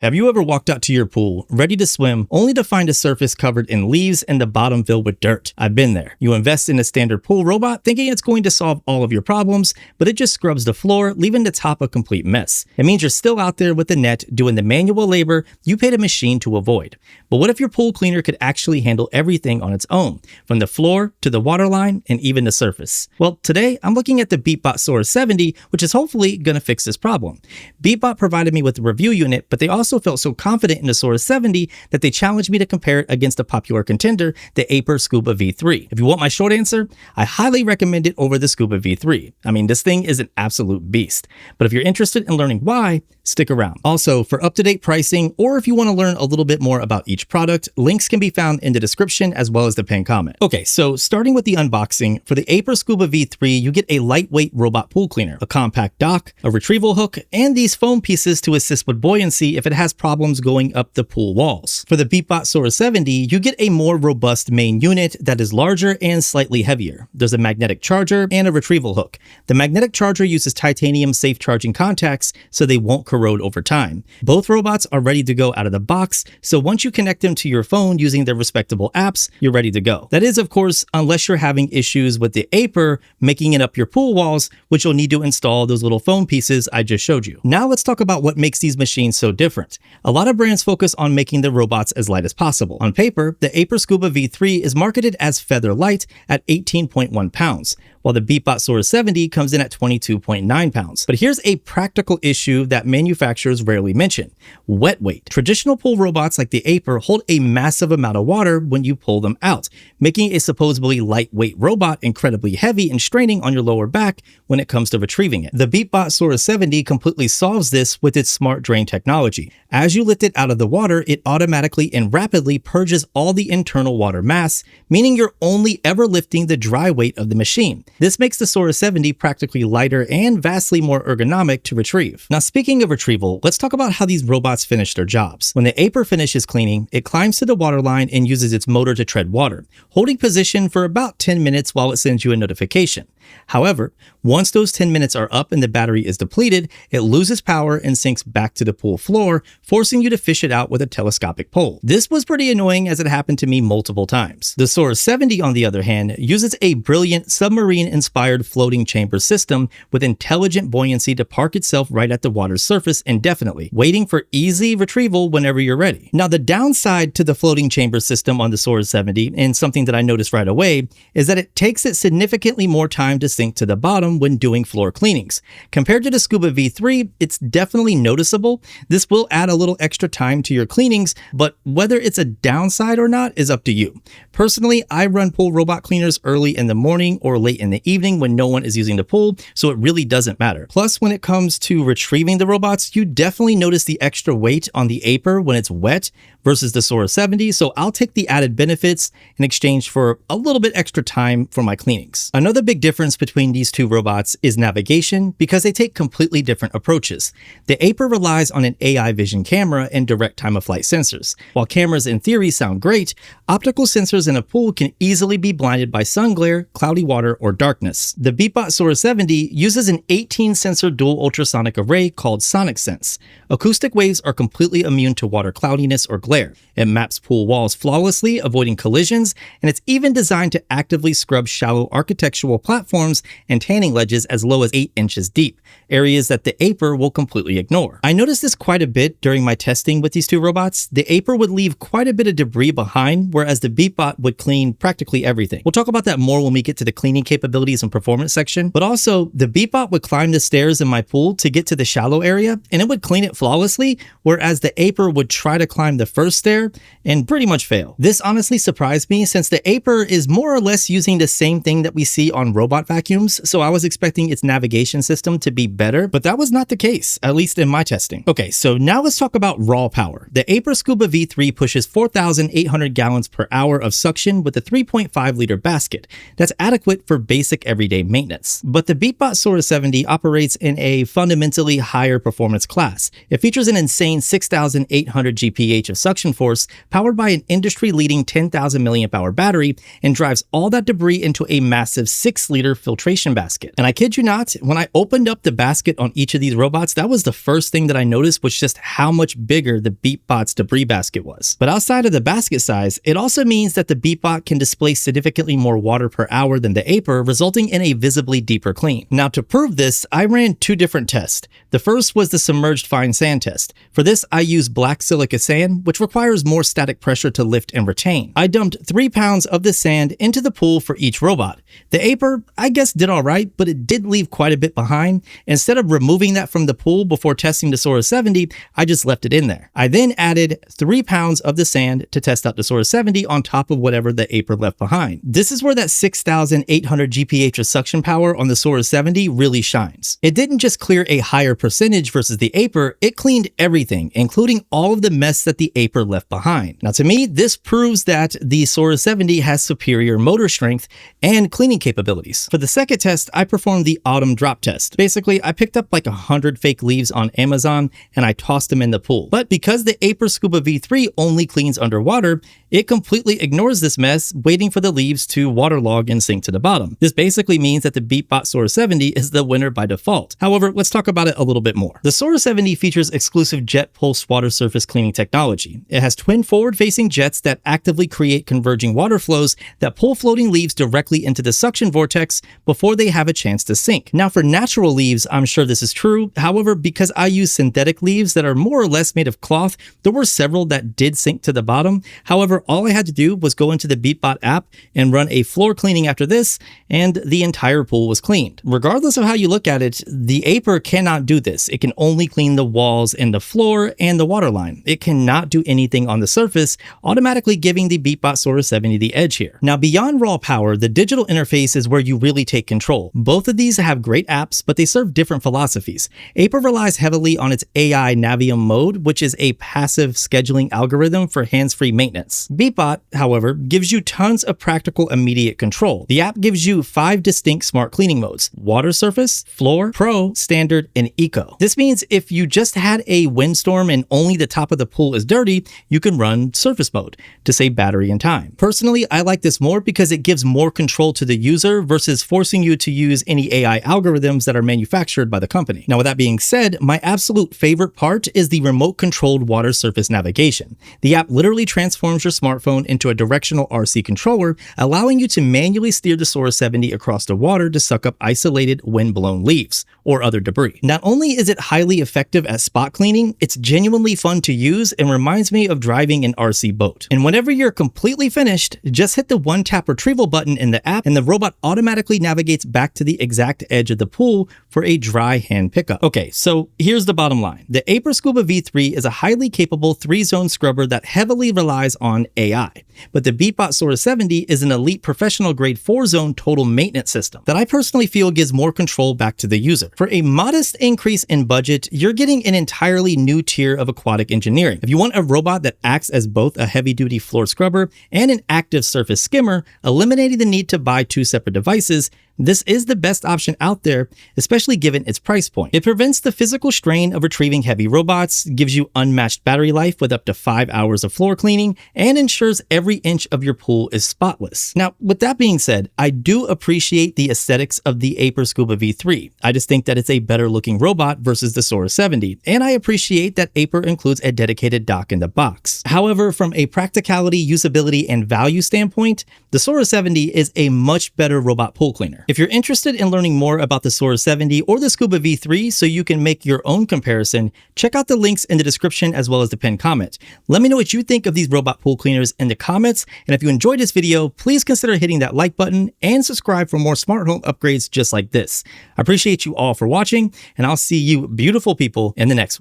Have you ever walked out to your pool, ready to swim, only to find a surface covered in leaves and the bottom filled with dirt? I've been there. You invest in a standard pool robot thinking it's going to solve all of your problems, but it just scrubs the floor, leaving the top a complete mess. It means you're still out there with the net doing the manual labor you paid a machine to avoid. But what if your pool cleaner could actually handle everything on its own, from the floor to the waterline and even the surface? Well, today I'm looking at the BeatBot Sora 70, which is hopefully going to fix this problem. BeatBot provided me with a review unit, but they also felt so confident in the Sora 70 that they challenged me to compare it against a popular contender, the Aiper Scuba V3. If you want my short answer, I highly recommend it over the Scuba V3. I mean, this thing is an absolute beast. But if you're interested in learning why, stick around. Also, for up-to-date pricing, or if you want to learn a little bit more about each product, links can be found in the description as well as the pinned comment. Okay, so starting with the unboxing, for the Aiper Scuba V3, you get a lightweight robot pool cleaner, a compact dock, a retrieval hook, and these foam pieces to assist with buoyancy if it has problems going up the pool walls. For the BeatBot Sora 70, you get a more robust main unit that is larger and slightly heavier. There's a magnetic charger and a retrieval hook. The magnetic charger uses titanium safe charging contacts so they won't corrode over time. Both robots are ready to go out of the box, so once you connect them to your phone using their respectable apps, you're ready to go. That is, of course, unless you're having issues with the Aiper making it up your pool walls, which you'll need to install those little foam pieces I just showed you. Now let's talk about what makes these machines so different. A lot of brands focus on making the robots as light as possible. On paper, the Aiper Scuba V3 is marketed as feather light at 18.1 pounds, while the BeatBot Sora 70 comes in at 22.9 pounds. But here's a practical issue that manufacturers rarely mention: wet weight. Traditional pool robots like the Aiper hold a massive amount of water when you pull them out, making a supposedly lightweight robot incredibly heavy and straining on your lower back when it comes to retrieving it. The BeatBot Sora 70 completely solves this with its smart drain technology. As you lift it out of the water, it automatically and rapidly purges all the internal water mass, meaning you're only ever lifting the dry weight of the machine. This makes the Sora 70 practically lighter and vastly more ergonomic to retrieve. Now, speaking of retrieval, let's talk about how these robots finish their jobs. When the Aiper finishes cleaning, it climbs to the waterline and uses its motor to tread water, holding position for about 10 minutes while it sends you a notification. However, once those 10 minutes are up and the battery is depleted, it loses power and sinks back to the pool floor, forcing you to fish it out with a telescopic pole. This was pretty annoying as it happened to me multiple times. The Sora 70, on the other hand, uses a brilliant submarine-inspired floating chamber system with intelligent buoyancy to park itself right at the water's surface indefinitely, waiting for easy retrieval whenever you're ready. Now, the downside to the floating chamber system on the Sora 70, and something that I noticed right away, is that it takes it significantly more time to sink to the bottom when doing floor cleanings. Compared to the Scuba V3, it's definitely noticeable. This will add a little extra time to your cleanings, but whether it's a downside or not is up to you. Personally, I run pool robot cleaners early in the morning or late in the evening when no one is using the pool, so it really doesn't matter. Plus, when it comes to retrieving the robots, you definitely notice the extra weight on the Aiper when it's wet versus the Sora 70, so I'll take the added benefits in exchange for a little bit extra time for my cleanings. Another big difference between these two robots is navigation, because they take completely different approaches. The Aiper relies on an AI vision camera and direct time-of-flight sensors. While cameras in theory sound great, optical sensors in a pool can easily be blinded by sun glare, cloudy water, or darkness. The BeatBot Sora 70 uses an 18-sensor dual ultrasonic array called Sonic Sense. Acoustic waves are completely immune to water cloudiness or glare. It maps pool walls flawlessly, avoiding collisions, and it's even designed to actively scrub shallow architectural platforms and tanning ledges as low as 8 inches deep, areas that the Aiper will completely ignore. I noticed this quite a bit during my testing with these two robots. The Aiper would leave quite a bit of debris behind, whereas the BeatBot would clean practically everything. We'll talk about that more when we get to the cleaning capabilities and performance section, but also the BeatBot would climb the stairs in my pool to get to the shallow area, and it would clean it flawlessly, whereas the Aiper would try to climb the first stair and pretty much fail. This honestly surprised me, since the Aiper is more or less using the same thing that we see on robot vacuums, so I was expecting its navigation system to be better, but that was not the case, at least in my testing. Okay, so now let's talk about raw power. The Aiper Scuba V3 pushes 4,800 gallons per hour of suction with a 3.5 liter basket. That's adequate for basic everyday maintenance. But the BeatBot Sora 70 operates in a fundamentally higher performance class. It features an insane 6,800 GPH of suction force, powered by an industry-leading 10,000 mAh battery, and drives all that debris into a massive 6-liter water filtration basket. And I kid you not, when I opened up the basket on each of these robots, that was the first thing that I noticed was just how much bigger the BeatBot's debris basket was. But outside of the basket size, it also means that the BeatBot can display significantly more water per hour than the Aiper, resulting in a visibly deeper clean. Now, to prove this, I ran two different tests. The first was the submerged fine sand test. For this, I used black silica sand, which requires more static pressure to lift and retain. I dumped 3 pounds of the sand into the pool for each robot. The Aiper, I guess, did all right, but it did leave quite a bit behind. Instead of removing that from the pool before testing the Sora 70, I just left it in there. I then added 3 pounds of the sand to test out the Sora 70 on top of whatever the Aiper left behind. This is where that 6,800 GPH of suction power on the Sora 70 really shines. It didn't just clear a higher percentage versus the Aiper, it cleaned everything, including all of the mess that the Aiper left behind. Now, to me, this proves that the Sora 70 has superior motor strength and cleaning capabilities. For the second test, I performed the autumn drop test. Basically, I picked up like 100 fake leaves on Amazon and I tossed them in the pool. But because the Aiper Scuba V3 only cleans underwater, it completely ignores this mess, waiting for the leaves to waterlog and sink to the bottom. This basically means that the BeatBot Sora 70 is the winner by default. However, let's talk about it a little bit more. The Sora 70 features exclusive jet pulse water surface cleaning technology. It has twin forward-facing jets that actively create converging water flows that pull floating leaves directly into the suction vortex before they have a chance to sink. Now, for natural leaves, I'm sure this is true. However, because I use synthetic leaves that are more or less made of cloth, there were several that did sink to the bottom. However, all I had to do was go into the BeatBot app and run a floor cleaning after this, and the entire pool was cleaned. Regardless of how you look at it, the Aiper cannot do this. It can only clean the walls and the floor and the waterline. It cannot do anything on the surface, automatically giving the BeatBot Sora 70 the edge here. Now, beyond raw power, the digital interface is where you really take control. Both of these have great apps, but they serve different philosophies. Aiper relies heavily on its AI Navium mode, which is a passive scheduling algorithm for hands-free maintenance. BeatBot, however, gives you tons of practical immediate control. The app gives you 5 distinct smart cleaning modes: water surface, floor, pro, standard, and eco. This means if you just had a windstorm and only the top of the pool is dirty, you can run surface mode to save battery and time. Personally, I like this more because it gives more control to the user versus forcing you to use any AI algorithms that are manufactured by the company. Now, with that being said, my absolute favorite part is the remote controlled water surface navigation. The app literally transforms your smartphone into a directional RC controller, allowing you to manually steer the Sora 70 across the water to suck up isolated wind-blown leaves or other debris. Not only is it highly effective at spot cleaning, it's genuinely fun to use and reminds me of driving an RC boat. And whenever you're completely finished, just hit the one-tap retrieval button in the app and the robot automatically navigates back to the exact edge of the pool for a dry hand pickup. Okay, so here's the bottom line. The Aiper Scuba V3 is a highly capable 3-zone scrubber that heavily relies on AI. But the BeatBot Sora 70 is an elite professional grade 4-zone total maintenance system that I personally feel gives more control back to the user. For a modest increase in budget, you're getting an entirely new tier of aquatic engineering. If you want a robot that acts as both a heavy-duty floor scrubber and an active surface skimmer, eliminating the need to buy 2 separate devices, this is the best option out there, especially given its price point. It prevents the physical strain of retrieving heavy robots, gives you unmatched battery life with up to 5 hours of floor cleaning, and ensures every inch of your pool is spotless. Now, with that being said, I do appreciate the aesthetics of the Aiper Scuba V3. I just think that it's a better looking robot versus the Sora 70, and I appreciate that Aiper includes a dedicated dock in the box. However, from a practicality, usability, and value standpoint, the Sora 70 is a much better robot pool cleaner. If you're interested in learning more about the Sora 70 or the Scuba V3 so you can make your own comparison, check out the links in the description as well as the pinned comment. Let me know what you think of these robot pool cleaners in the comments, and if you enjoyed this video, please consider hitting that like button and subscribe for more smart home upgrades just like this. I appreciate you all for watching, and I'll see you beautiful people in the next one.